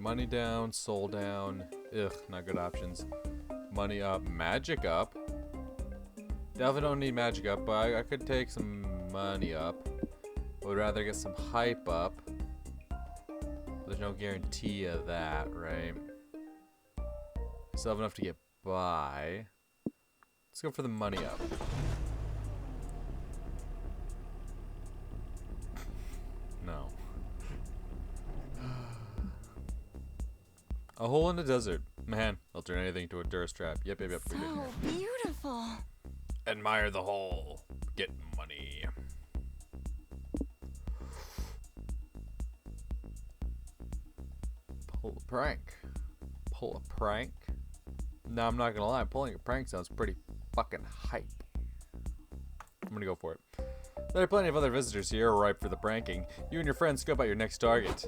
money down, soul down. Ugh, not good options. Money up, magic up. Definitely don't need magic up, but I could take some money up. Would rather get some hype up. There's no guarantee of that, right? Still have enough to get by. Let's go for the money up. No. A hole in the desert. Man, I'll turn anything to a tourist trap. Yep. So beautiful. Admire the hole. Get money. Pull a prank. Pull a prank? No, I'm not gonna lie. Pulling a prank sounds pretty fucking hype. I'm gonna go for it. There are plenty of other visitors here ripe for the pranking. You and your friends scope out your next target.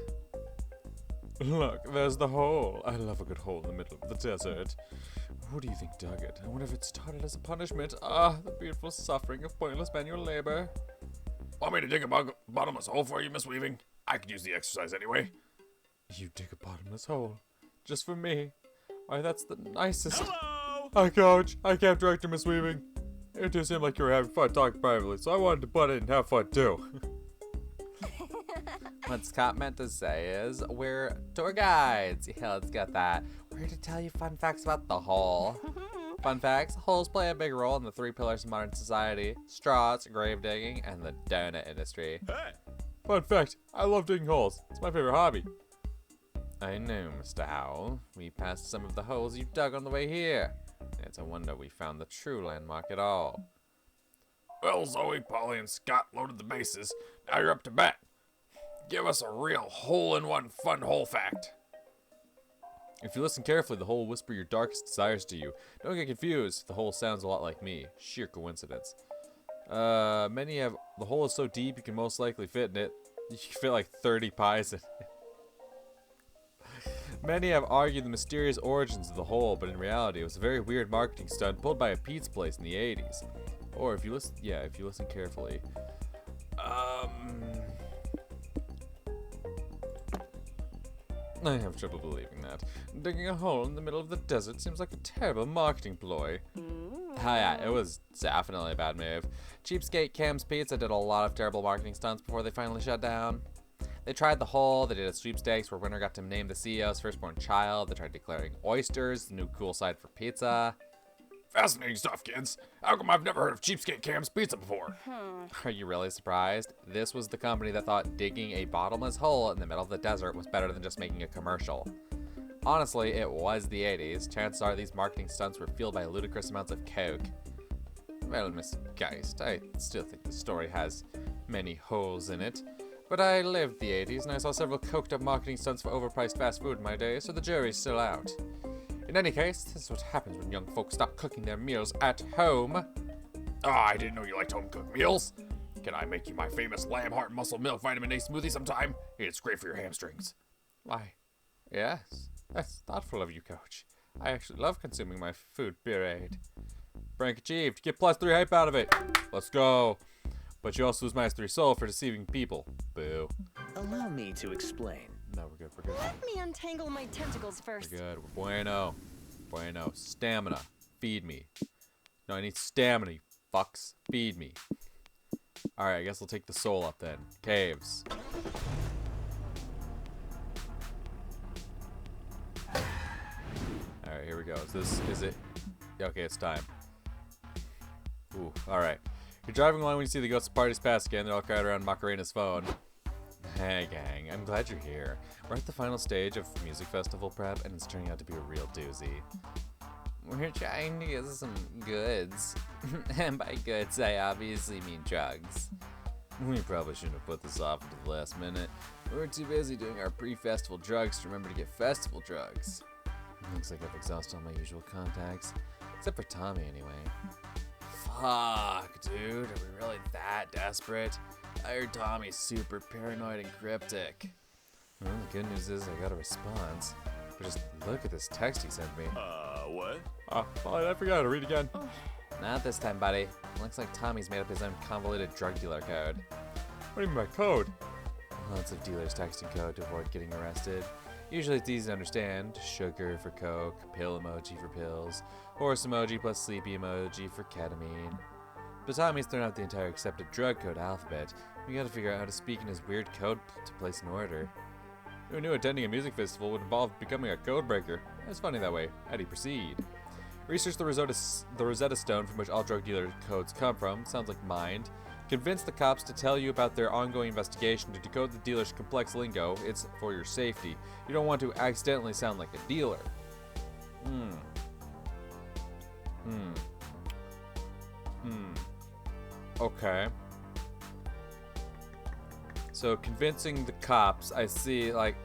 Look, there's the hole. I love a good hole in the middle of the desert. Who do you think dug it? I wonder if it started as a punishment. Ah, the beautiful suffering of pointless manual labor. Want me to dig a bottomless hole for you, Miss Weaving? I could use the exercise anyway. You dig a bottomless hole? Just for me? Why, that's the nicest. Hello! Hi, Coach. Hi, Camp Director Miss Weaving. It just seemed like you were having fun talking privately, so I wanted to butt in and have fun too. What Scott meant to say is, we're tour guides. Yeah, let's get that. We're here to tell you fun facts about the hole. Fun facts, holes play a big role in the 3 pillars of modern society: straws, grave digging, and the donut industry. Hey! Fun fact, I love digging holes. It's my favorite hobby. I know, Mr. Howell. We passed some of the holes you dug on the way here. It's a wonder we found the true landmark at all. Well, Zoe, Polly, and Scott loaded the bases. Now you're up to bat. Give us a real hole-in-one fun hole fact. If you listen carefully, the hole will whisper your darkest desires to you. Don't get confused. The hole sounds a lot like me. Sheer coincidence. Many have... The hole is so deep you can most likely fit in it. You can fit like 30 pies in it. Many have argued the mysterious origins of the hole, but in reality it was a very weird marketing stunt pulled by a pizza place in the 80s. Or if you listen... Yeah, if you listen carefully. I have trouble believing that. Digging a hole in the middle of the desert seems like a terrible marketing ploy. Oh yeah, it was definitely a bad move. Cheapskate Cam's Pizza did a lot of terrible marketing stunts before they finally shut down. They tried the hole, they did a sweepstakes where winner got to name the CEO's firstborn child, they tried declaring oysters, the new cool side for pizza. Fascinating stuff, kids. How come I've never heard of Cheapskate Cam's Pizza before? Are you really surprised? This was the company that thought digging a bottomless hole in the middle of the desert was better than just making a commercial. Honestly, it was the 80s. Chances are these marketing stunts were fueled by ludicrous amounts of coke. Well, Miss Geist, I still think the story has many holes in it. But I lived the 80s and I saw several coked up marketing stunts for overpriced fast food in my day, so the jury's still out. In any case, this is what happens when young folks stop cooking their meals at home. Oh, I didn't know you liked home-cooked meals. Can I make you my famous lamb heart muscle milk vitamin A smoothie sometime? It's great for your hamstrings. Why, yes. That's thoughtful of you, Coach. I actually love consuming my food pureed. Prank achieved. Get +3 hype out of it. Let's go. But you also lose -3 soul for deceiving people. Boo. Allow me to explain. No, we're good. We're good. Let me untangle my tentacles first. We're good. We're bueno. Bueno. Stamina. Feed me. No, I need stamina, you fucks. Feed me. Alright, I guess we'll take the soul up then. Caves. Alright, here we go. Is it? Okay, it's time. Ooh, alright. You're driving along when you see the ghost parties pass again. They're all crowded around Macarena's phone. Hey gang, I'm glad you're here. We're at the final stage of music festival prep and it's turning out to be a real doozy. We're trying to get some goods. And by goods, I obviously mean drugs. We probably shouldn't have put this off until the last minute. We were too busy doing our pre-festival drugs to remember to get festival drugs. Looks like I've exhausted all my usual contacts. Except for Tommy, anyway. Fuck, dude. Are we really that desperate? I heard Tommy's super paranoid and cryptic. Well, the good news is I got a response. But just look at this text he sent me. What? Oh, I forgot to read again. Not this time, buddy. Looks like Tommy's made up his own convoluted drug dealer code. What do you mean by code? Lots of dealers texting code to avoid getting arrested. Usually it's easy to understand. Sugar for Coke, pill emoji for pills, horse emoji plus sleepy emoji for ketamine. But Tommy's thrown out the entire accepted drug code alphabet. We gotta figure out how to speak in his weird code to place an order. Who knew attending a music festival would involve becoming a code breaker? It's funny that way. How do you proceed? Research the Rosetta Stone from which all drug dealer codes come from. Sounds like mind. Convince the cops to tell you about their ongoing investigation to decode the dealer's complex lingo. It's for your safety. You don't want to accidentally sound like a dealer. Okay. So convincing the cops, I see, like,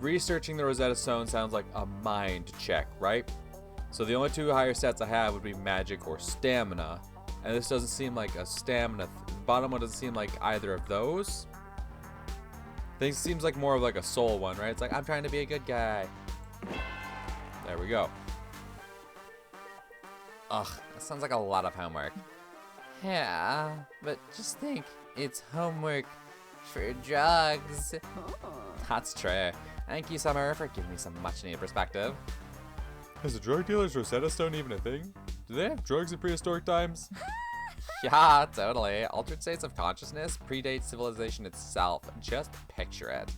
researching the Rosetta Stone sounds like a mind check, right? So the only two higher stats I have would be magic or stamina. And this doesn't seem like a stamina. The bottom one doesn't seem like either of those. This seems like more of like a soul one, right? It's like, I'm trying to be a good guy. There we go. Ugh, that sounds like a lot of homework. Yeah, but just think, it's homework for drugs. That's true. Thank you, Summer, for giving me some much-needed perspective. Is a drug dealer's Rosetta Stone even a thing? Do they have drugs in prehistoric times? Yeah, totally. Altered states of consciousness predate civilization itself. Just picture it.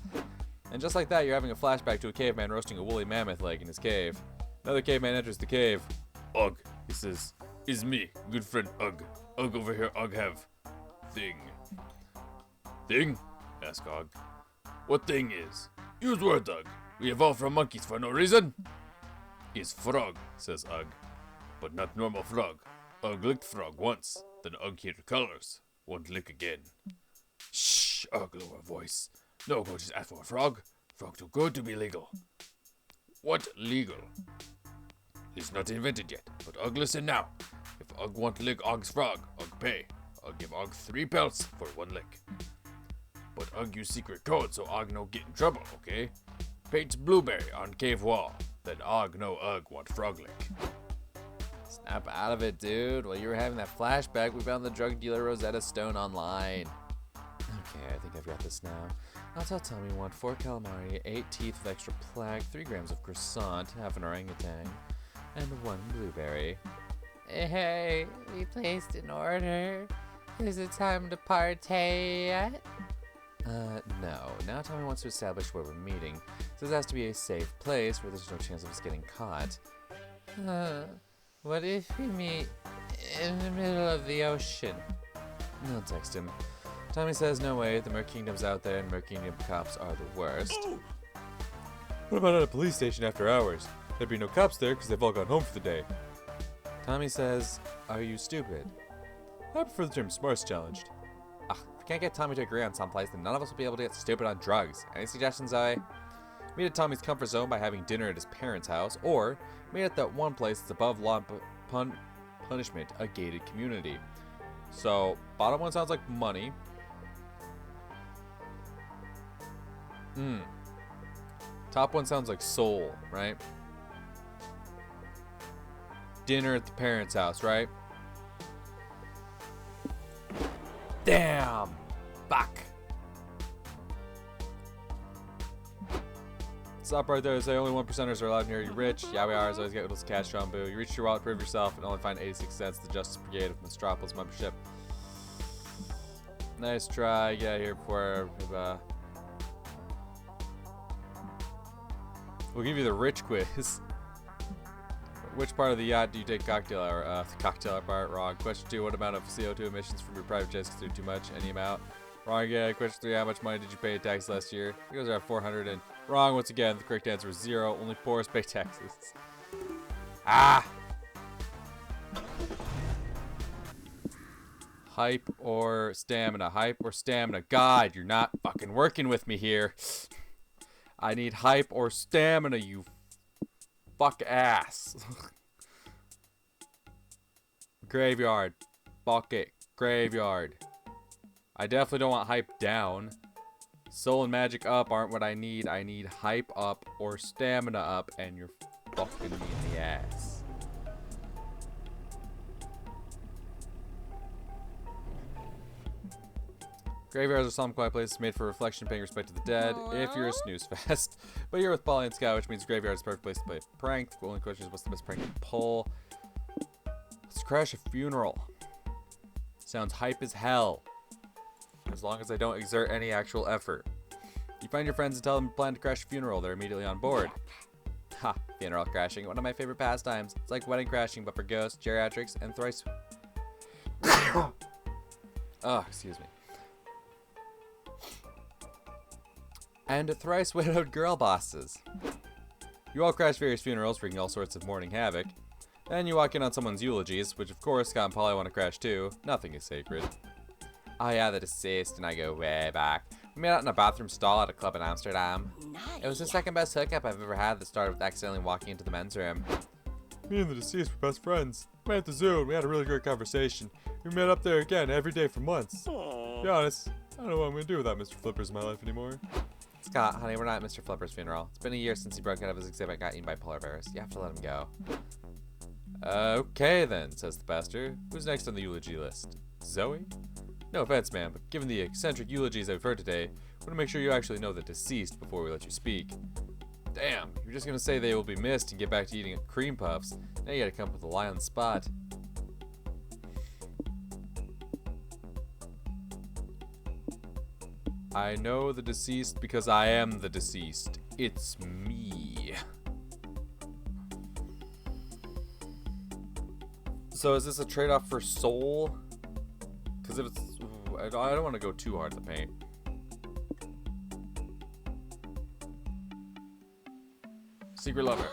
And just like that, you're having a flashback to a caveman roasting a woolly mammoth leg in his cave. Another caveman enters the cave. Ugh, he says, is me, good friend Ugh. Ugh over here, Ugh have. Thing. Thing? Ask Ugh. What thing is? Use word, Ugh. We evolved from monkeys for no reason. Is frog, says Ugh. But not normal frog. Ugh licked frog once, then Ugh hear colors. Won't lick again. Shh, Ugh lower voice. No, go just ask for a frog. Frog too good to be legal. What legal? It's not invented yet, but Ugh listen now. If Ugh want to lick Ugh's frog, Ugh pay. Ugh give Ugh 3 pelts for 1 lick. But Ugh use secret code so Ugh no get in trouble, okay? Paints blueberry on cave wall. Then Ugh know Ugh want frog lick. Snap out of it, dude. While you were having that flashback, we found the drug dealer Rosetta Stone online. Okay, I think I've got this now. I'll tell Tommy we want 4 calamari, 8 teeth with extra plaque, 3 grams of croissant, half an orangutan, and 1 blueberry. Hey, we placed an order. Is it time to partay yet? No. Now Tommy wants to establish where we're meeting. So this has to be a safe place where there's no chance of us getting caught. What if we meet in the middle of the ocean? I'll text him. Tommy says no way, the Merc Kingdom's out there and Merc Kingdom cops are the worst. What about at a police station after hours? There'd be no cops there because they've all gone home for the day. Tommy says, are you stupid? I prefer the term smarts challenged. If we can't get Tommy to agree on someplace, then none of us will be able to get stupid on drugs. Any suggestions, Zoe? Meet at Tommy's comfort zone by having dinner at his parents' house, or meet at that one place that's above law punishment, a gated community. So, bottom one sounds like money. Top one sounds like soul, right? Dinner at the parents' house, right? Damn! Fuck! Stop right there. Say only 1%ers are allowed near you. Rich? Yeah, we are. As always, get with cash, Sean Boo. You reach your wallet, prove yourself, and only find 86 cents. The Justice Brigade of Metropolis membership. Nice try. Get out of here before. We'll give you the rich quiz. Which part of the yacht do you take cocktail hour? The cocktail hour part, wrong. Question 2, what amount of CO2 emissions from your private jets considered too much? Any amount? Wrong again. Question 3, how much money did you pay in tax last year? You guys are at 400 and wrong once again. The correct answer is 0. Only poorest pay taxes. Hype or stamina? Hype or stamina? God, you're not fucking working with me here. I need hype or stamina, you fuck ass. Graveyard. Bucket. Graveyard. I definitely don't want hype down. Soul and magic up aren't what I need. I need hype up or stamina up, and you're fucking me in the ass. Graveyards are solemn, quiet places made for reflection, paying respect to the dead, if you're a snooze fest. But you're with Polly and Sky, which means graveyard is a perfect place to play a prank. The only question is, what's the best prank to pull? Let's crash a funeral. Sounds hype as hell. As long as I don't exert any actual effort. You find your friends and tell them you plan to crash a funeral. They're immediately on board. Ha! Funeral crashing. One of my favorite pastimes. It's like wedding crashing, but for ghosts, geriatrics, and thrice... Oh, excuse me. And thrice widowed girl bosses. You all crash various funerals, wreaking all sorts of mourning havoc. Then you walk in on someone's eulogies, which of course Scott and Polly want to crash too. Nothing is sacred. Oh yeah, the deceased, and I go way back. We met out in a bathroom stall at a club in Amsterdam. Nice. It was the second best hookup I've ever had that started with accidentally walking into the men's room. Me and the deceased were best friends. We met at the zoo and we had a really great conversation. We met up there again every day for months. To be honest, I don't know what I'm going to do without Mr. Flippers in my life anymore. Scott, honey, we're not at Mr. Flipper's funeral. It's been a year since he broke out of his exhibit and got eaten by polar bears. You have to let him go. Okay then, says the pastor. Who's next on the eulogy list? Zoe? No offense, ma'am, but given the eccentric eulogies I've heard today, I want to make sure you actually know the deceased before we let you speak. Damn, you're just gonna say they will be missed and get back to eating cream puffs. Now you gotta come up with a lie on the spot. I know the deceased because I am the deceased. It's me. So is this a trade-off for soul? Because if it's... I don't want to go too hard to paint. Secret lover.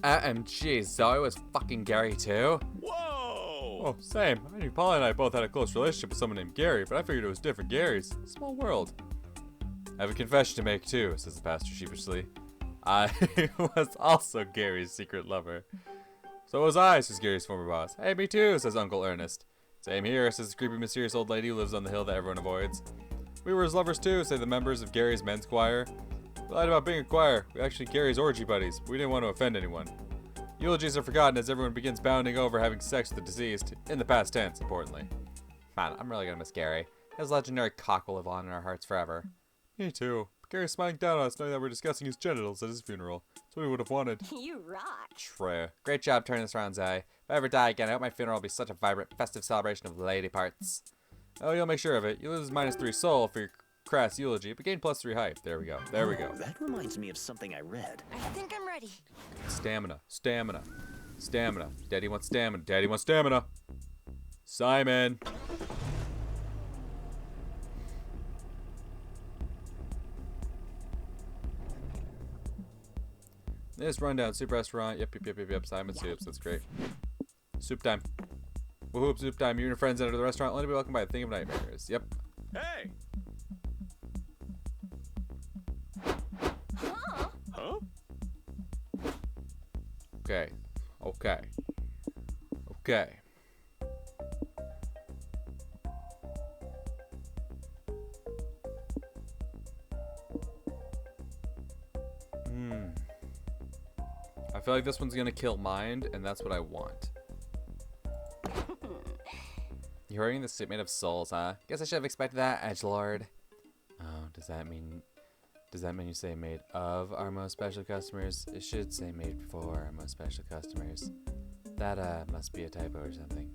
OMG, Zoe was fucking Gary too? Whoa! Oh, same. I knew Paula and I both had a close relationship with someone named Gary, but I figured it was different Garys. Small world. I have a confession to make too, says the pastor sheepishly. I was also Gary's secret lover. So was I, says Gary's former boss. Hey, me too, says Uncle Ernest. Same here, says the creepy, mysterious old lady who lives on the hill that everyone avoids. We were his lovers too, say the members of Gary's men's choir. We lied about being a choir. We're actually Gary's orgy buddies. We didn't want to offend anyone. Eulogies are forgotten as everyone begins bounding over having sex with the deceased, in the past tense, importantly. Man, I'm really gonna miss Gary. His legendary cock will live on in our hearts forever. Me too. Gary's smiling down on us knowing that we're discussing his genitals at his funeral. That's what we would have wanted. You rock. True. Great job turning this around, Zay. If I ever die again, I hope my funeral will be such a vibrant, festive celebration of lady parts. Oh, you'll make sure of it. You lose -3 soul for your crass eulogy, but gain +3 height. There we go. There we go. That reminds me of something I read. I think I'm ready. Stamina. Stamina. Stamina. Daddy wants stamina. Daddy wants stamina. Simon. This rundown soup restaurant. Yep. Simon Soups. That's great. Soup time. Woohoo, soup time. You and your friends enter the restaurant. Only to be welcomed by a thing of nightmares. Yep. Hey! Huh? Huh? Okay. Okay. Okay. I feel like this one's gonna kill Mind, and that's what I want. You're wearing the suit made of souls, huh? Guess I should have expected that, edgelord. Oh, does that mean you say made of our most special customers? It should say made for our most special customers. That must be a typo or something.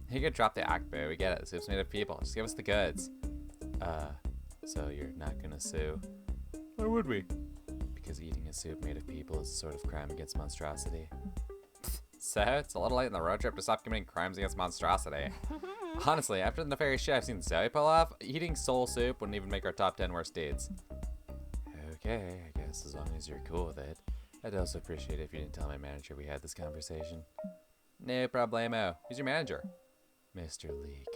You could drop the act, boo. We get it. The soup's made of people. Just give us the goods. So you're not gonna sue? Why would we? Because eating a soup made of people is a sort of crime against monstrosity. So, it's a little late in the road trip to stop committing crimes against monstrosity. Honestly, after the nefarious shit I've seen Zoe pull off, eating soul soup wouldn't even make our top 10 worst deeds. Okay, I guess as long as you're cool with it. I'd also appreciate it if you didn't tell my manager we had this conversation. No problemo. Who's your manager? Mr. Leek.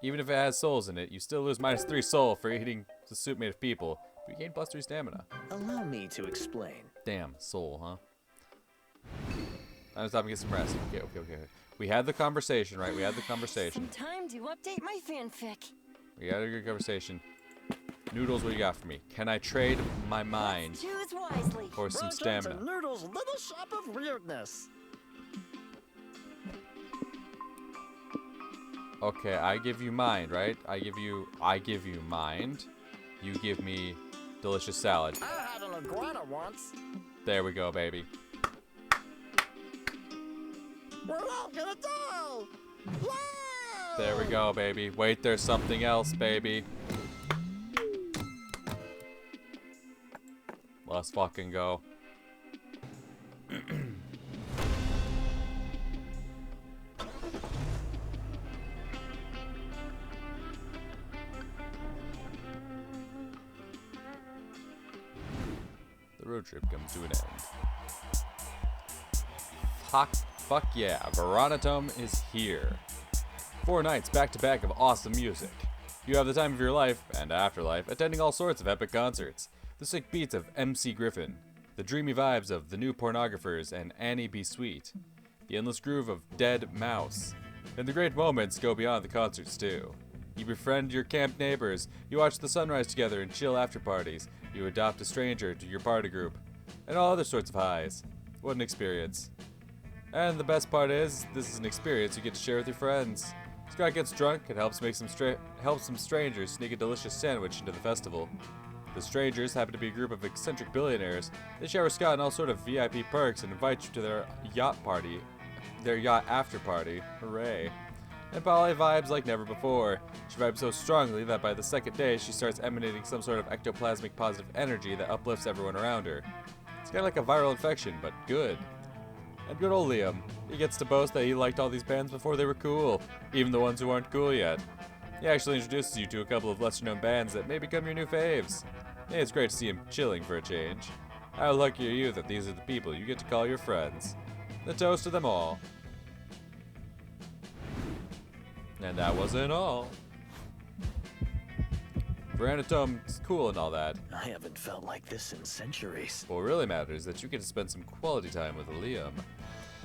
Even if it has souls in it, you still lose -3 soul for eating the soup made of people. We gain +3 stamina. Allow me to explain. Damn, soul, huh? Time to stop and get some rest. Okay. We had the conversation, right? We had the conversation. Some time to update my fanfic. We had a good conversation. Noodles, what do you got for me? Can I trade my mind Choose wisely. for some Welcome to stamina? Noodle's Little Shop of Weirdness. Okay, I give you mind, right? I give you mind. You give me delicious salad. I had an iguana once. There we go, baby. We're all gonna die! Whoa! There we go, baby. Wait, there's something else, baby. Let's fucking go. The road trip comes to an end. Fuck yeah, Veronatome is here. 4 nights back to back of awesome music. You have the time of your life, and afterlife, attending all sorts of epic concerts. The sick beats of MC Griffin, the dreamy vibes of The New Pornographers and Annie B. Sweet, the endless groove of Dead Mouse, and the great moments go beyond the concerts too. You befriend your camp neighbors, you watch the sunrise together and chill after parties, you adopt a stranger to your party group, and all other sorts of highs. What an experience. And the best part is, this is an experience you get to share with your friends. Scott gets drunk and helps some strangers sneak a delicious sandwich into the festival. The strangers happen to be a group of eccentric billionaires. They shower Scott in all sort of VIP perks and invite you to their yacht after party. Hooray. And Polly vibes like never before. She vibes so strongly that by the second day she starts emanating some sort of ectoplasmic positive energy that uplifts everyone around her. It's kind of like a viral infection, but good. And good old Liam. He gets to boast that he liked all these bands before they were cool, even the ones who aren't cool yet. He actually introduces you to a couple of lesser-known bands that may become your new faves. Hey, it's great to see him chilling for a change. How lucky are you that these are the people you get to call your friends. The toast to them all. And that wasn't all. Veroniatome's cool and all that. I haven't felt like this in centuries. What really matters is that you get to spend some quality time with Liam.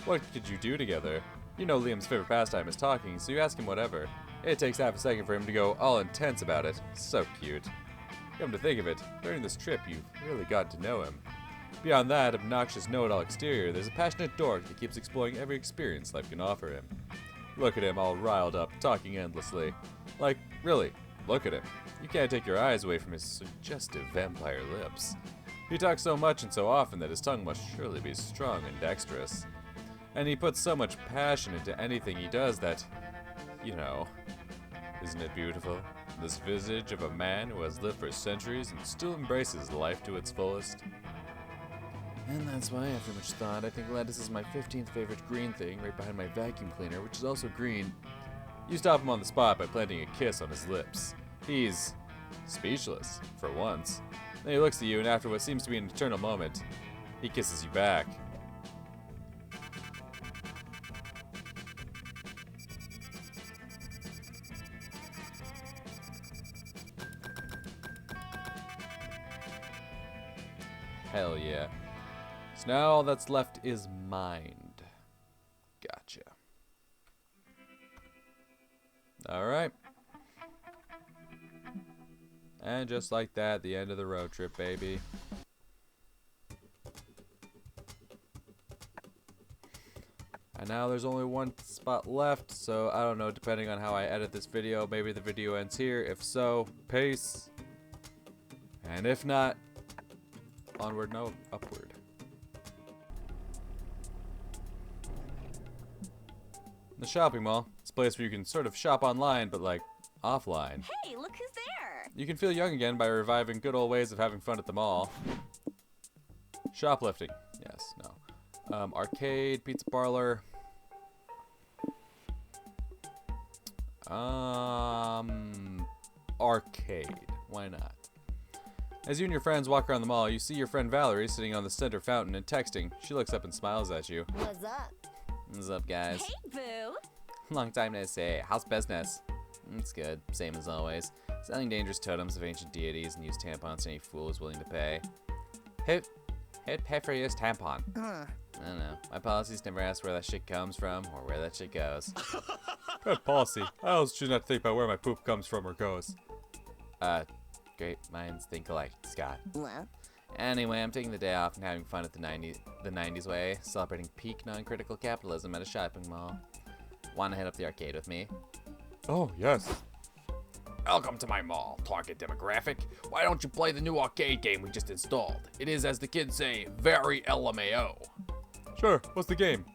What could you do together? You know Liam's favorite pastime is talking, so you ask him whatever. It takes half a second for him to go all intense about it. So cute. Come to think of it, during this trip you've really got to know him. Beyond that obnoxious know-it-all exterior, there's a passionate dork that keeps exploring every experience life can offer him. Look at him all riled up, talking endlessly. Like, really, look at him. You can't take your eyes away from his suggestive vampire lips. He talks so much and so often that his tongue must surely be strong and dexterous. And he puts so much passion into anything he does that, you know, isn't it beautiful? This visage of a man who has lived for centuries and still embraces life to its fullest. And that's why, after much thought, I think lettuce is my 15th favorite green thing right behind my vacuum cleaner, which is also green. You stop him on the spot by planting a kiss on his lips. He's speechless, for once. Then he looks at you, and after what seems to be an eternal moment, he kisses you back. Hell yeah. So now all that's left is mind. Gotcha. Alright. And just like that, the end of the road trip, baby. And now there's only one spot left, so I don't know, depending on how I edit this video, maybe the video ends here. If so, peace. And if not, onward, no, upward. The shopping mall. It's a place where you can sort of shop online, but like offline. Hey, look who's there! You can feel young again by reviving good old ways of having fun at the mall. Shoplifting. Yes, no. Arcade, pizza parlor. Arcade. Why not? As you and your friends walk around the mall, you see your friend Valerie sitting on the center fountain and texting. She looks up and smiles at you. What's up? What's up, guys? Hey, boo! Long time no see. How's business? It's good. Same as always. Selling dangerous totems of ancient deities and used tampons to any fool is willing to pay. Who'd pay for a used tampon? I don't know. My policies never ask where that shit comes from or where that shit goes. Good policy. I always choose not to think about where my poop comes from or goes. Great minds think alike, Scott. Well, Anyway, I'm taking the day off and having fun at the 90s way, celebrating peak non-critical capitalism at a shopping mall. Want to hit up the arcade with me? Oh, yes. Welcome to my mall, target demographic. Why don't you play the new arcade game we just installed? It is, as the kids say, very LMAO. Sure, what's the game?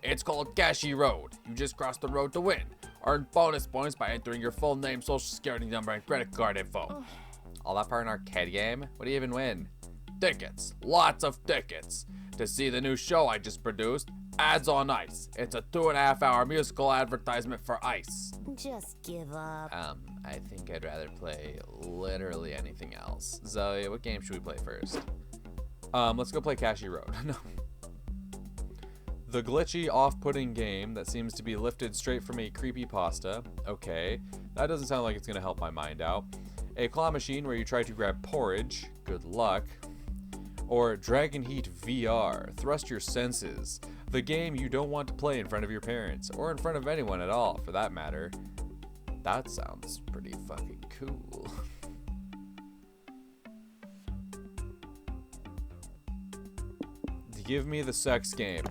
It's called Cashy Road. You just cross the road to win. Earn bonus points by entering your full name, social security number, and credit card info. All that for an arcade game? What do you even win? Tickets. Lots of tickets. To see the new show I just produced, Ads on Ice. It's a 2.5-hour musical advertisement for ice. Just give up. I think I'd rather play literally anything else. Zoe, what game should we play first? Let's go play Cashy Road. No. The glitchy, off-putting game that seems to be lifted straight from a creepypasta. Okay, that doesn't sound like it's gonna help my mind out. A claw machine where you try to grab porridge. Good luck. Or Dragon Heat VR. Thrust your senses. The game you don't want to play in front of your parents, or in front of anyone at all, for that matter. That sounds pretty fucking cool. Give me the sex game.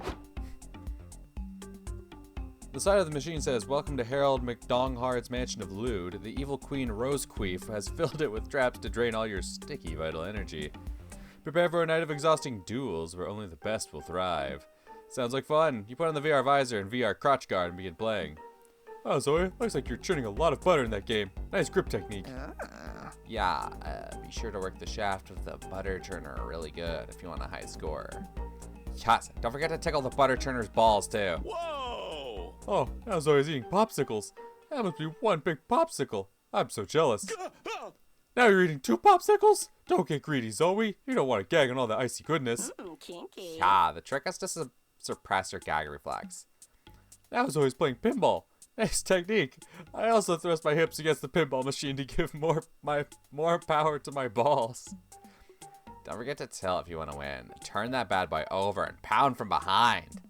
The side of the machine says, "Welcome to Harold McDonghard's Mansion of Lewd. The evil queen Rosequeef has filled it with traps to drain all your sticky vital energy. Prepare for a night of exhausting duels where only the best will thrive." Sounds like fun. You put on the VR visor and VR crotch guard and begin playing. Oh, Zoe, looks like you're churning a lot of butter in that game. Nice grip technique. Yeah, be sure to work the shaft of the butter churner really good if you want a high score. Yes, don't forget to tickle the butter churner's balls too. Whoa! Oh, now Zoe's eating popsicles. That must be one big popsicle. I'm so jealous. Now you're eating 2 popsicles? Don't get greedy, Zoe. You don't want to gag on all that icy goodness. Kinky. Yeah, the trick is to suppress your gag reflex. Now Zoe's playing pinball. Nice technique. I also thrust my hips against the pinball machine to give more power to my balls. Don't forget to tilt if you want to win. Turn that bad boy over and pound from behind.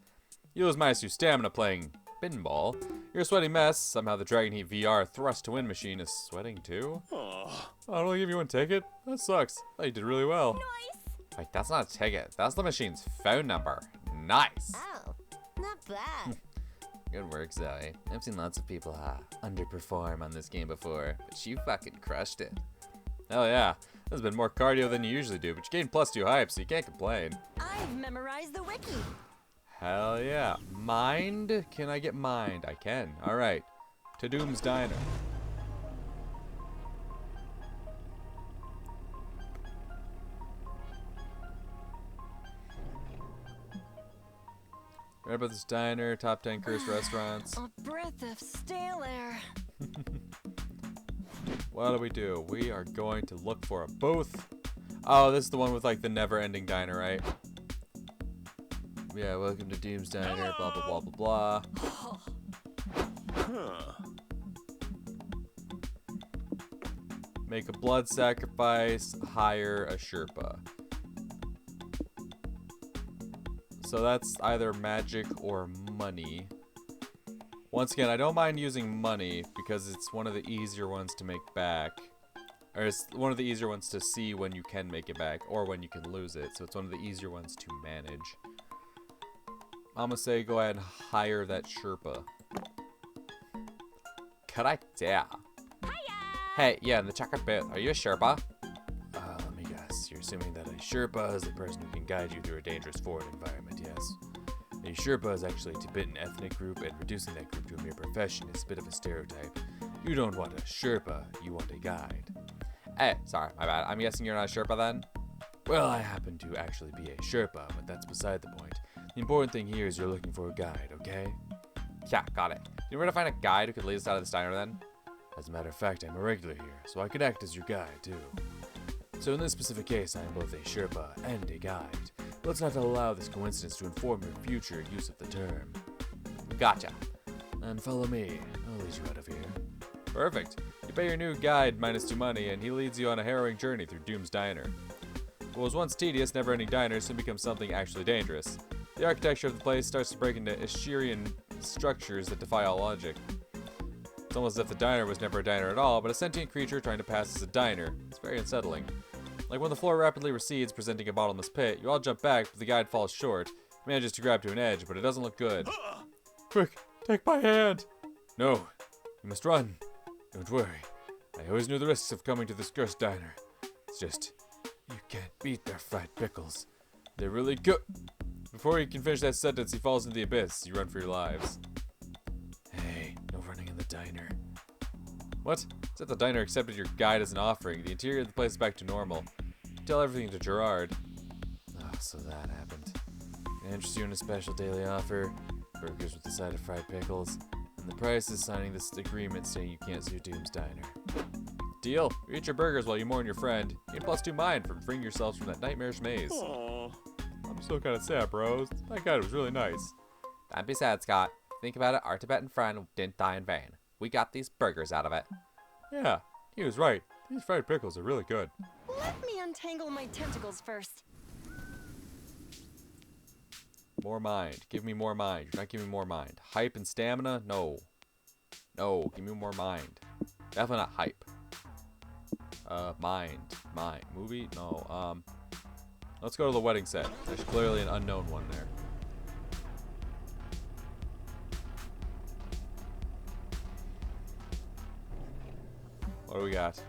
You lose minus 2 stamina playing pinball. You're a sweaty mess. Somehow the Dragon Heat VR thrust to win machine is sweating too. Oh, I don't give you one ticket? That sucks. Oh, you did really well. Nice. Wait, that's not a ticket. That's the machine's phone number. Nice. Oh, not bad. Good work, Zoe. I've seen lots of people underperform on this game before, but you fucking crushed it. Hell yeah. This has been more cardio than you usually do, but you gained +2 hype, so you can't complain. I've memorized the wiki. Hell yeah. Mind? Can I get mind? I can. Alright. To Doom's Diner. Right about this diner, top 10 cursed restaurants. A breath of stale air. What do? We are going to look for a booth. Oh, this is the one with like the never-ending diner, right? Yeah, welcome to Doom's Diner, blah, blah, blah, blah, blah. Make a blood sacrifice, hire a Sherpa. So that's either magic or money. Once again, I don't mind using money because it's one of the easier ones to make back. Or it's one of the easier ones to see when you can make it back or when you can lose it. So it's one of the easier ones to manage. I'm gonna say go ahead and hire that Sherpa. Correct, yeah. Hiya! Hey, yeah, in the checkered booth, are you a Sherpa? Let me guess. You're assuming that a Sherpa is the person who can guide you through a dangerous forward environment, yes? A Sherpa is actually a Tibetan ethnic group, and reducing that group to a mere profession is a bit of a stereotype. You don't want a Sherpa, you want a guide. Hey, sorry, my bad. I'm guessing you're not a Sherpa then? Well, I happen to actually be a Sherpa, but that's beside the point. The important thing here is you're looking for a guide, okay? Yeah, got it. You know where to find a guide who could lead us out of this diner then? As a matter of fact, I'm a regular here, so I could act as your guide too. So in this specific case, I am both a Sherpa and a guide. Let's not allow this coincidence to inform your future use of the term. Gotcha. And follow me. I'll lead you out of here. Perfect. You pay your new guide -2 money, and he leads you on a harrowing journey through Doom's Diner. What was once tedious, never-ending diner soon becomes something actually dangerous. The architecture of the place starts to break into Escherian structures that defy all logic. It's almost as if the diner was never a diner at all, but a sentient creature trying to pass as a diner. It's very unsettling. Like when the floor rapidly recedes, presenting a bottomless pit, you all jump back, but the guide falls short. He manages to grab to an edge, but it doesn't look good. Quick, take my hand! No, You must run. Don't worry. I always knew the risks of coming to this cursed diner. It's just, you can't beat their fried pickles. They're really good. Before he can finish that sentence, he falls into the abyss. You run for your lives. Hey, no running in the diner. What? It's that the diner accepted your guide as an offering. The interior of the place is back to normal. Tell everything to Gerard. Oh, so that happened. I interest you in a special daily offer. Burgers with a side of fried pickles. And the price is signing this agreement saying you can't sue Doom's Diner. Deal. You eat your burgers while you mourn your friend. You get +2 mind for freeing yourselves from that nightmarish maze. Aw. I'm still kind of sad, bros. That guy was really nice. Don't be sad, Scott. Think about it, our Tibetan friend didn't die in vain. We got these burgers out of it. Yeah, he was right. These fried pickles are really good. Let me untangle my tentacles first. More mind. Give me more mind. You're not giving me more mind. Hype and stamina? No. No, give me more mind. Definitely not hype. Mind. Movie? No, let's go to the wedding set. There's clearly an unknown one there. What do we got?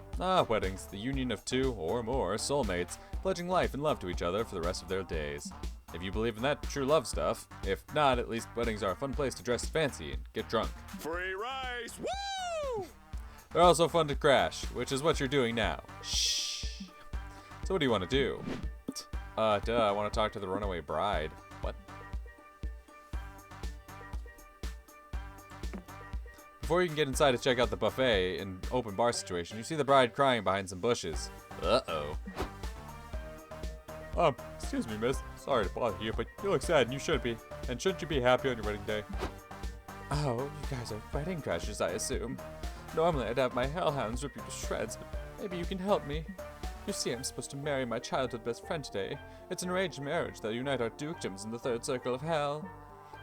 Weddings. The union of 2 or more soulmates, pledging life and love to each other for the rest of their days. If you believe in that true love stuff. If not, at least weddings are a fun place to dress fancy and get drunk. Free rice! Woo! They're also fun to crash, which is what you're doing now. Shh. So what do you want to do? I want to talk to the runaway bride. What? Before you can get inside to check out the buffet and open bar situation, you see the bride crying behind some bushes. Uh-oh. Excuse me, miss. Sorry to bother you, but you look sad and you should be. And shouldn't you be happy on your wedding day? Oh, you guys are wedding crashers, I assume. Normally I'd have my hellhounds rip you to shreds, but maybe you can help me. You see, I'm supposed to marry my childhood best friend today. It's an arranged marriage that'll unite our dukedoms in the third circle of hell.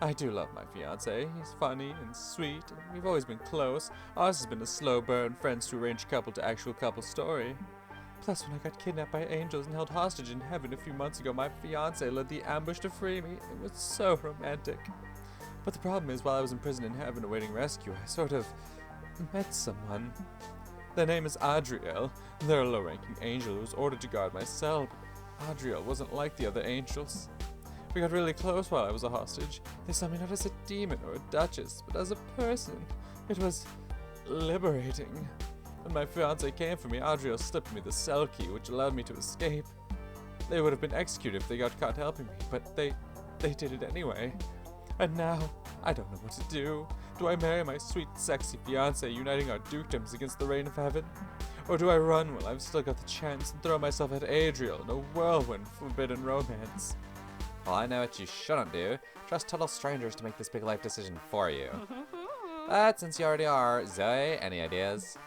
I do love my fiancé. He's funny and sweet, and we've always been close. Ours has been a slow burn, friends to arranged couple to actual couple story. Plus, when I got kidnapped by angels and held hostage in heaven a few months ago, my fiancé led the ambush to free me. It was so romantic. But the problem is, while I was in prison in heaven awaiting rescue, I sort of met someone. Their name is Adriel. They're a low-ranking angel who was ordered to guard my cell, but Adriel wasn't like the other angels. We got really close while I was a hostage. They saw me not as a demon or a duchess, but as a person. It was liberating. When my fiancé came for me, Adriel slipped me the cell key, which allowed me to escape. They would have been executed if they got caught helping me, but they did it anyway. And now, I don't know what to do. Do I marry my sweet, sexy fiancé, uniting our dukedoms against the reign of heaven? Or do I run while I've still got the chance and throw myself at Adriel in a whirlwind of forbidden romance? Well, I know what you shouldn't do. Trust total strangers to make this big life decision for you. But since you already are, Zoe, any ideas?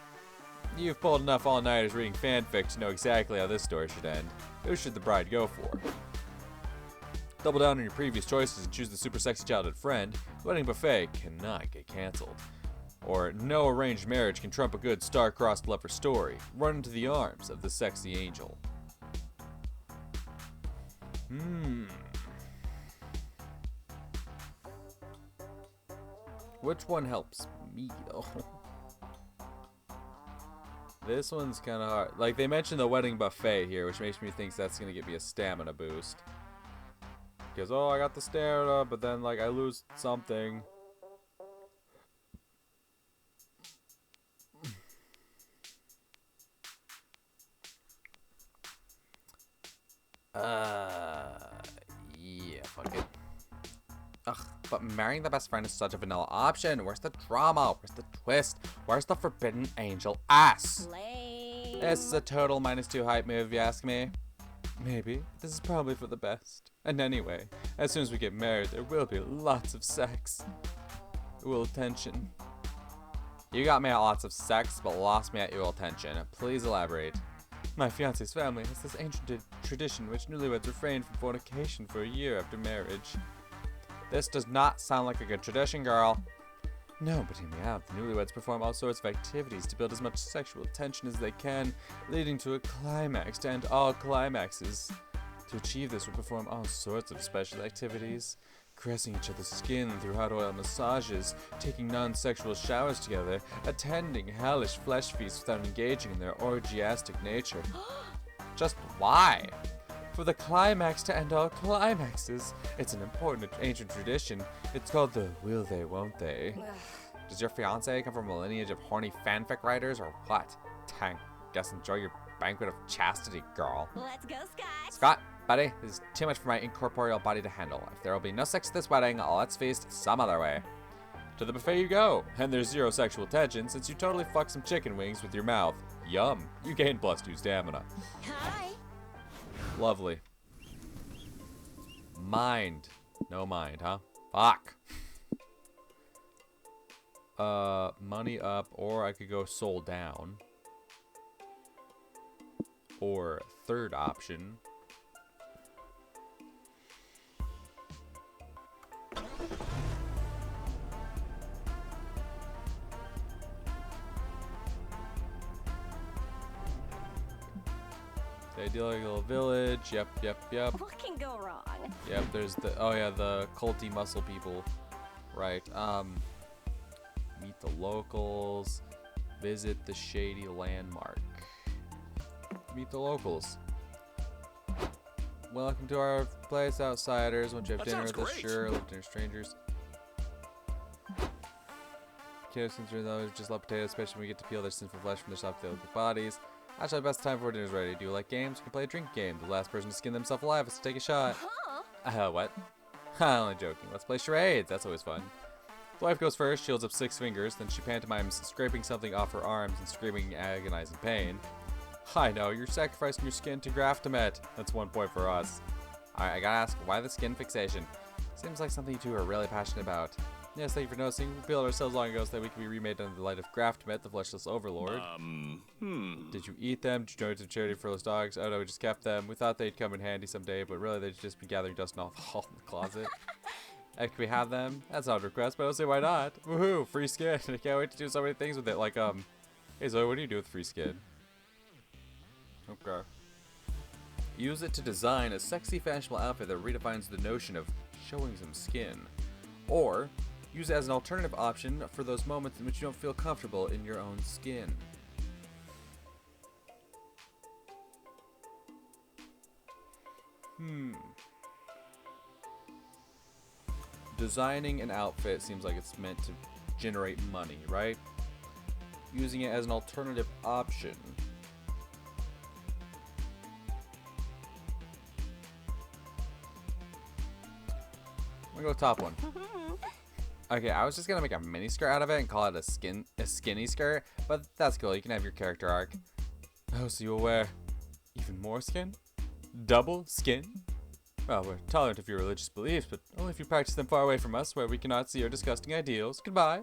You've pulled enough all-nighters reading fanfic to know exactly how this story should end. Who should the bride go for? Double down on your previous choices and choose the super sexy childhood friend. The wedding buffet cannot get cancelled. Or no arranged marriage can trump a good star-crossed lover story. Run into the arms of the sexy angel. Which one helps me, though? This one's kind of hard. Like, they mentioned the wedding buffet here, which makes me think that's going to give me a stamina boost. Because, oh, I got the stamina, but then, like, I lose something. Yeah, fuck it. Ugh, but marrying the best friend is such a vanilla option. Where's the drama? Where's the twist? Where's the forbidden angel ass? Lame. This is a total -2 hype move, if you ask me. Maybe. This is probably for the best. And anyway, as soon as we get married, there will be lots of sex. Will tension. You got me at lots of sex, but lost me at equal tension. Please elaborate. My fiance's family has this ancient tradition which newlyweds refrain from fornication for a year after marriage. This does not sound like a good tradition, girl. No, but hear me out. The newlyweds perform all sorts of activities to build as much sexual tension as they can, leading to a climax to end all climaxes. To achieve this, we perform all sorts of special activities. caressing each other's skin through hot oil massages, taking non-sexual showers together, attending hellish flesh feasts without engaging in their orgiastic nature. Just why? For the climax to end all climaxes. It's an important ancient tradition. It's called the will they, won't they. Does your fiance come from a lineage of horny fanfic writers or what? Dang, guess enjoy your banquet of chastity, girl. Let's go, Scott. Scott, buddy, this is too much for my incorporeal body to handle. If there will be no sex at this wedding, let's feast some other way. To the buffet you go, and there's zero sexual tension since you totally fuck some chicken wings with your mouth. Yum. You gain +2 stamina. Hi. Lovely. Mind. No mind, huh? Fuck. Money up, or I could go soul down. Or third option. The ideal village. Yep. What can go wrong? Yep, there's the, oh yeah, the culty muscle people. Right, meet the locals, visit the shady landmark. Meet the locals. Welcome to our place, outsiders. Once you have That dinner sounds with us, great. sure, live near strangers. Kids consider those just love potatoes, especially when we get to peel their sinful flesh from their soft delicate bodies. Actually, the best time before dinner's ready. Do you like games? We can play a drink game. The last person to skin themselves alive has to take a shot. Huh? What? Only joking. Let's play charades. That's always fun. The wife goes first. She holds up 6 fingers. Then she pantomimes scraping something off her arms and screaming in agonizing pain. I know. You're sacrificing your skin to Graftomet. That's 1 point for us. Alright, I gotta ask, why the skin fixation? Seems like something you two are really passionate about. Yes, thank you for noticing. We peeled ourselves long ago so that we can be remade under the light of Graftomet, the fleshless overlord. Did you eat them? Did you donate to charity for those dogs? Oh no, we just kept them. We thought they'd come in handy someday, but really they'd just be gathering dust off the wall in the closet. Can we have them? That's not a request, but I don't see why not. Woohoo! Free skin! I can't wait to do so many things with it. Like, hey Zoe, what do you do with free skin? Okay. Use it to design a sexy, fashionable outfit that redefines the notion of showing some skin. Or, use it as an alternative option for those moments in which you don't feel comfortable in your own skin. Designing an outfit seems like it's meant to generate money, right? Using it as an alternative option. I'm gonna go top one. Okay, I was just gonna make a mini skirt out of it and call it a skinny skirt, but that's cool. You can have your character arc. Oh, so you'll wear even more skin? Double skin? Well, we're tolerant of your religious beliefs, but only if you practice them far away from us, where we cannot see your disgusting ideals. Goodbye.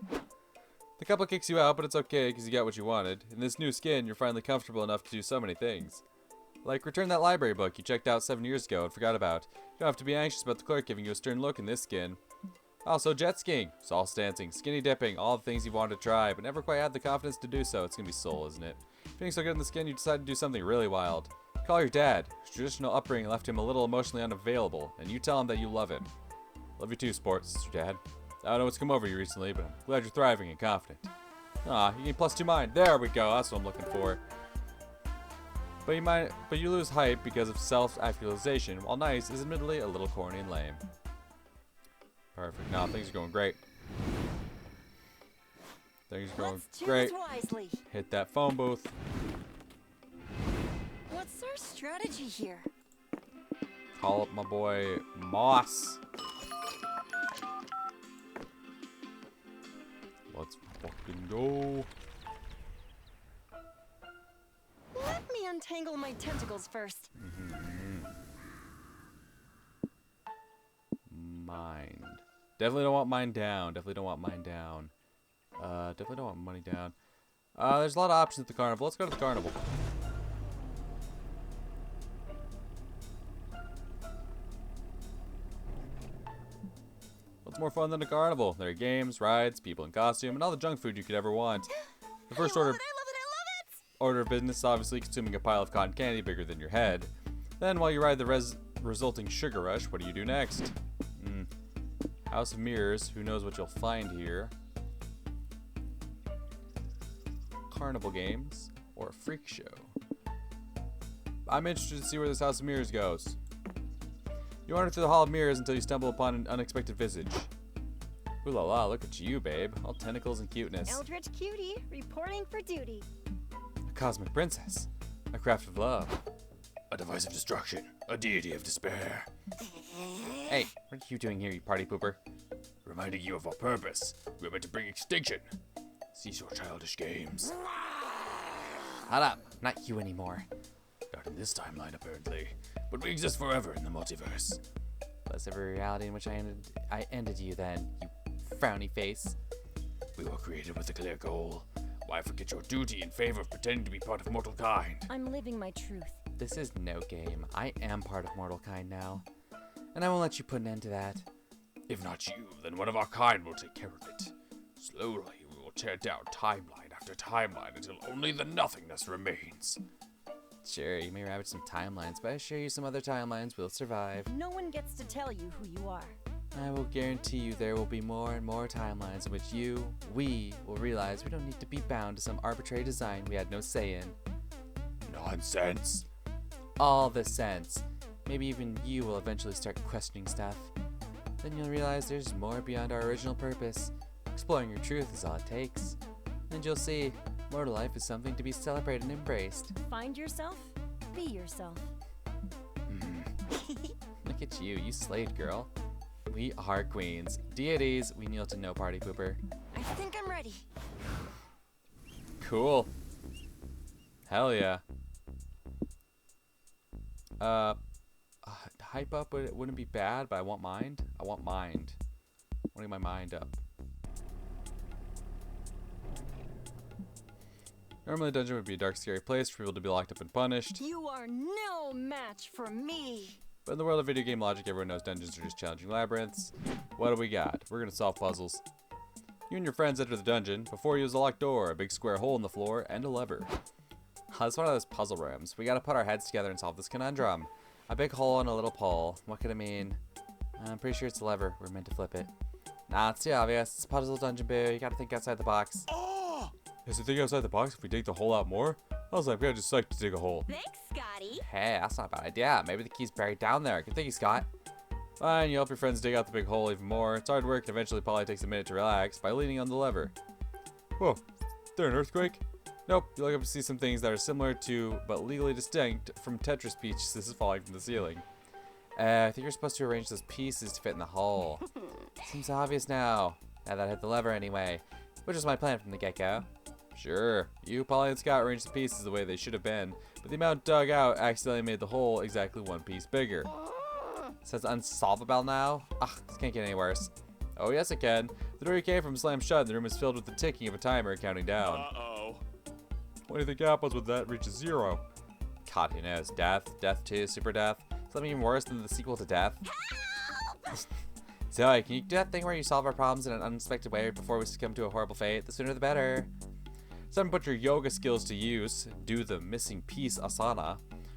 The couple kicks you out, but it's okay because you got what you wanted. In this new skin, you're finally comfortable enough to do so many things. Like return that library book you checked out 7 years ago and forgot about. You don't have to be anxious about the clerk giving you a stern look in this skin. Also, jet skiing, salsa dancing, skinny dipping, all the things you wanted to try, but never quite had the confidence to do so. It's gonna be soul, isn't it? Feeling so good in the skin, you decide to do something really wild. Call your dad. His traditional upbringing left him a little emotionally unavailable, and you tell him that you love him. Love you too, sports, Mr. Dad. I don't know what's come over you recently, but I'm glad you're thriving and confident. Ah, you gain +2 mind. There we go. That's what I'm looking for. But you lose hype because of self-actualization, while nice is admittedly a little corny and lame. Perfect. Now things are going great. Things are going Let's choose great. wisely. Hit that phone booth. What's our strategy here? Call up my boy Moss. Let's fucking go. Let me untangle my tentacles first. Mind. Definitely don't want mine down. Definitely don't want mine down. Definitely don't want money down. There's a lot of options at the carnival. Let's go to the carnival. What's more fun than a carnival? There are games, rides, people in costume, and all the junk food you could ever want. The first I order love it, I love it, I love it! order of business is obviously consuming a pile of cotton candy bigger than your head. Then, while you ride the resulting sugar rush, what do you do next? House of Mirrors. Who knows what you'll find here? Carnival games or a freak show. I'm interested to see where this House of Mirrors goes. You wander through the Hall of Mirrors until you stumble upon an unexpected visage. Ooh la la, look at you, babe. All tentacles and cuteness. Eldritch Cutie, reporting for duty. A cosmic princess. A craft of love. A device of destruction. A deity of despair. Hey, what are you doing here, you party pooper? Reminding you of our purpose. We're meant to bring extinction. Cease your childish games. Shut up, not you anymore. Not in this timeline, apparently. But we exist forever in the multiverse. That's every reality in which I ended you then, you frowny face. We were created with a clear goal. Why forget your duty in favor of pretending to be part of mortal kind? I'm living my truth. This is no game. I am part of mortal kind now. And I won't let you put an end to that. If not you, then one of our kind will take care of it. Slowly, we will tear down timeline after timeline until only the nothingness remains. Sure, you may ravage some timelines, but I assure you some other timelines will survive. No one gets to tell you who you are. I will guarantee you there will be more and more timelines in which we will realize we don't need to be bound to some arbitrary design we had no say in. Nonsense. All the sense. Maybe even you will eventually start questioning stuff. Then you'll realize there's more beyond our original purpose. Exploring your truth is all it takes. And you'll see, mortal life is something to be celebrated and embraced. Find yourself, be yourself. Look at you, you slayed, girl. We are queens. Deities, we kneel to no party pooper. I think I'm ready. Cool. Hell yeah. Hype up wouldn't be bad, but I want mind. I want mind. I want to get my mind up. Normally a dungeon would be a dark, scary place for people to be locked up and punished. You are no match for me. But in the world of video game logic, everyone knows dungeons are just challenging labyrinths. What do we got? We're gonna solve puzzles. You and your friends enter the dungeon. Before you is a locked door, a big square hole in the floor, and a lever. It's one of those puzzle rooms. We gotta put our heads together and solve this conundrum. A big hole and a little pole. What could it mean? I'm pretty sure it's a lever. We're meant to flip it. Nah, it's too obvious. It's a puzzle dungeon, boo. You gotta think outside the box. Oh! Is the thing outside the box if we dig the hole out more? I was like, we gotta just psyched to dig a hole. Thanks, Scotty. Hey, that's not a bad idea. Maybe the key's buried down there. Good thinking, Scott. Fine, you help your friends dig out the big hole even more. It's hard work, and eventually Polly takes a minute to relax by leaning on the lever. Whoa, is there an earthquake? Nope, you look up to see some things that are similar to, but legally distinct, from Tetris pieces falling from the ceiling. I think you're supposed to arrange those pieces to fit in the hole. Seems obvious now. Now that I hit the lever anyway, which was my plan from the get-go. Sure, you, Polly, and Scott arranged the pieces the way they should have been, but the amount dug out accidentally made the hole exactly one piece bigger. So it's unsolvable now? Ugh, this can't get any worse. Oh yes it can. The door you came from slammed shut and the room is filled with the ticking of a timer counting down. Uh-oh. What do you think happens when that reaches 0? God, who knows? Death? Death 2? Super Death? Something even worse than the sequel to Death? Zoe, can you do that thing where you solve our problems in an unexpected way before we succumb to a horrible fate? The sooner the better. Someone put your yoga skills to use, do the missing piece asana,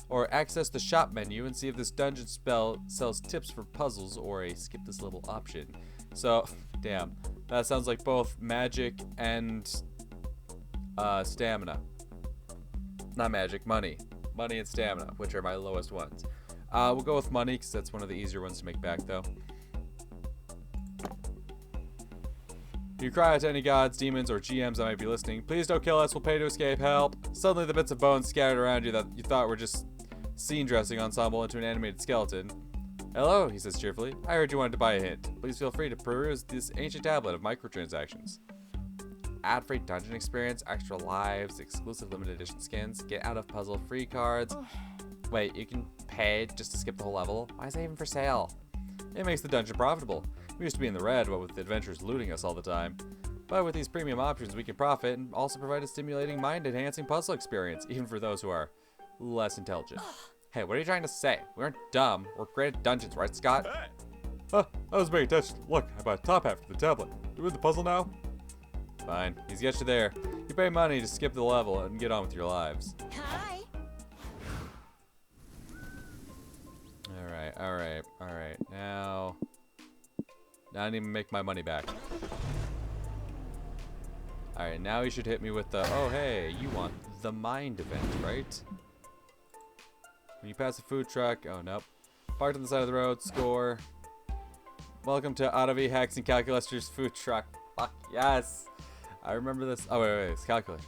or access the shop menu and see if this dungeon spell sells tips for puzzles or a skip this level option. So, damn, that sounds like both magic and stamina. Not magic, money. Money and stamina, which are my lowest ones. We'll go with money because that's one of the easier ones to make back though. You cry out to any gods, demons, or GMs that might be listening. Please don't kill us, we'll pay to escape, help. Suddenly the bits of bone scattered around you that you thought were just scene dressing ensemble into an animated skeleton. Hello, he says cheerfully. I heard you wanted to buy a hint. Please feel free to peruse this ancient tablet of microtransactions. Ad-free dungeon experience, extra lives, exclusive limited edition skins, get out of puzzle free cards. Wait, you can pay just to skip the whole level? Why is that even for sale? It makes the dungeon profitable. We used to be in the red, what with the adventurers looting us all the time. But with these premium options, we can profit and also provide a stimulating, mind-enhancing puzzle experience, even for those who are less intelligent. Hey, what are you trying to say? We aren't dumb. We're great at dungeons, right, Scott? Hey. I was paying attention. Look, I bought a top hat for the tablet. You win the puzzle now? Fine. He's got you there. You pay money to skip the level and get on with your lives. Hi. Alright. Now... I didn't even make my money back. Alright, now you should hit me with the, oh hey, you want the mind event, right? When you pass a food truck, oh nope. Parked on the side of the road, score. Welcome to Autovie Hacks and Calculators food truck. Fuck yes! I remember this. Oh wait, it's calculator.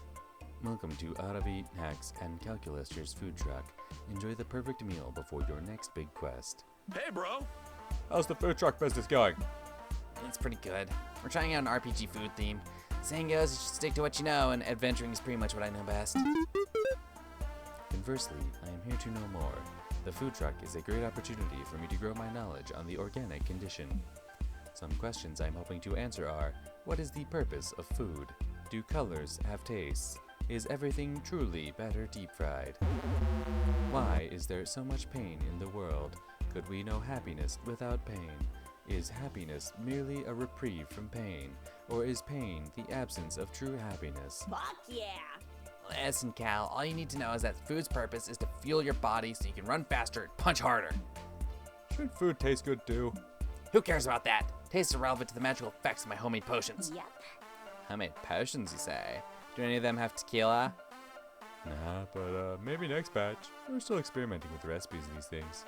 Welcome to Autovie Hacks and Calculators food truck. Enjoy the perfect meal before your next big quest. Hey, bro. How's the food truck business going? It's pretty good. We're trying out an RPG food theme. Saying goes, you should stick to what you know, and adventuring is pretty much what I know best. Conversely, I am here to know more. The food truck is a great opportunity for me to grow my knowledge on the organic condition. Some questions I'm hoping to answer are, what is the purpose of food? Do colors have tastes? Is everything truly better deep fried? Why is there so much pain in the world? Could we know happiness without pain? Is happiness merely a reprieve from pain? Or is pain the absence of true happiness? Fuck yeah! Listen, Cal, all you need to know is that food's purpose is to fuel your body so you can run faster and punch harder. Shouldn't food taste good too? Who cares about that? Taste is irrelevant to the magical effects of my homemade potions. Yep. Homemade potions, you say? Do any of them have tequila? Nah, but maybe next batch. We're still experimenting with the recipes of these things.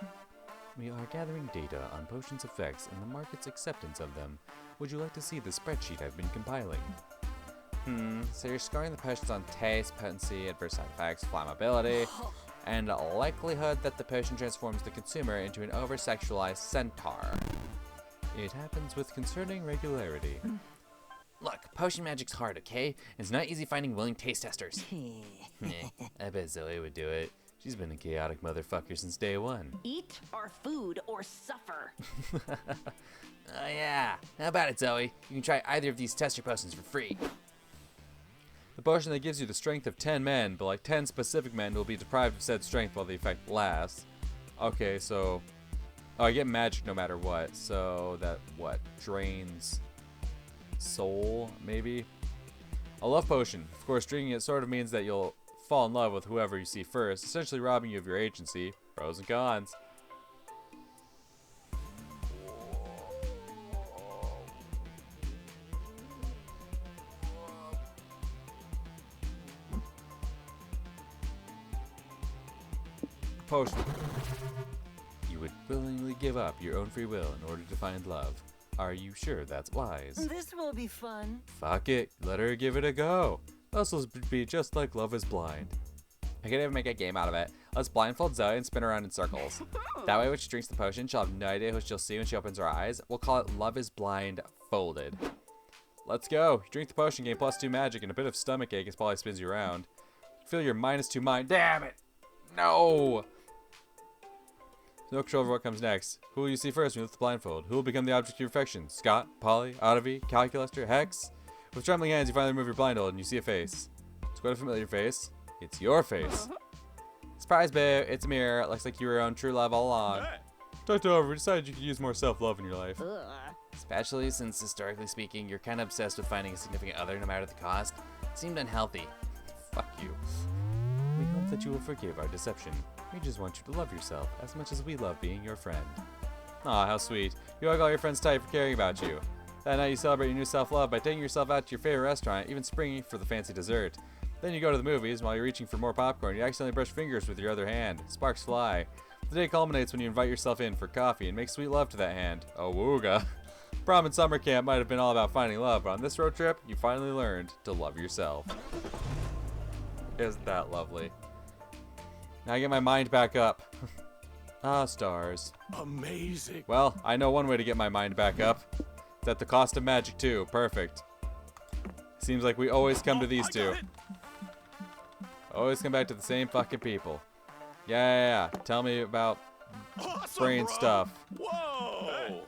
We are gathering data on potions' effects and the market's acceptance of them. Would you like to see the spreadsheet I've been compiling? So you're scoring the potions on taste, potency, adverse side effects, flammability, and likelihood that the potion transforms the consumer into an over-sexualized centaur. It happens with concerning regularity. Look, potion magic's hard, okay? It's not easy finding willing taste testers. I bet Zoe would do it. She's been a chaotic motherfucker since day one. Eat our food or suffer. Oh yeah, how about it, Zoe? You can try either of these tester potions for free. The potion that gives you the strength of 10 men, but like 10 specific men will be deprived of said strength while the effect lasts. Okay, so... Oh, I get magic no matter what, so that, what, drains soul, maybe? A love potion. Of course, drinking it sort of means that you'll fall in love with whoever you see first, essentially robbing you of your agency. Pros and cons. Potion. You would willingly give up your own free will in order to find love. Are you sure that's wise? This will be fun. Fuck it, let her give it a go. This will be just like Love is Blind. I could even make a game out of it. Let's blindfold Zoe and spin around in circles. That way when she drinks the potion, she'll have no idea who she'll see when she opens her eyes. We'll call it Love is Blind Folded. Let's go. You drink the potion, gain +2 magic, and a bit of stomach ache as Polly spins you around. Feel your -2 mind. Damn it! No! No control over what comes next. Who will you see first when you lift the blindfold? Who will become the object of your affection? Scott, Polly, Autovie, Calculator, Hex? With trembling hands, you finally remove your blindfold and you see a face. It's quite a familiar face. It's your face. Surprise, babe. It's a mirror. Looks like you were your own true love all along. Talked over. We decided you could use more self-love in your life. Especially since, historically speaking, you're kind of obsessed with finding a significant other no matter the cost. It seemed unhealthy. Fuck you. We hope that you will forgive our deception. We just want you to love yourself as much as we love being your friend. Aw, how sweet. You hug all your friends tight for caring about you. That night you celebrate your new self-love by taking yourself out to your favorite restaurant, even springing for the fancy dessert. Then you go to the movies, and while you're reaching for more popcorn, you accidentally brush fingers with your other hand. Sparks fly. The day culminates when you invite yourself in for coffee and make sweet love to that hand. Oh, wooga. Prom and summer camp might have been all about finding love, but on this road trip, you finally learned to love yourself. Isn't that lovely? Now I get my mind back up. Ah, stars. Amazing. Well, I know one way to get my mind back up. It's at the cost of magic, too. Perfect. Seems like we always come to these two. Always come back to the same fucking people. Yeah. Tell me about Awesome, brain bro. stuff. Whoa.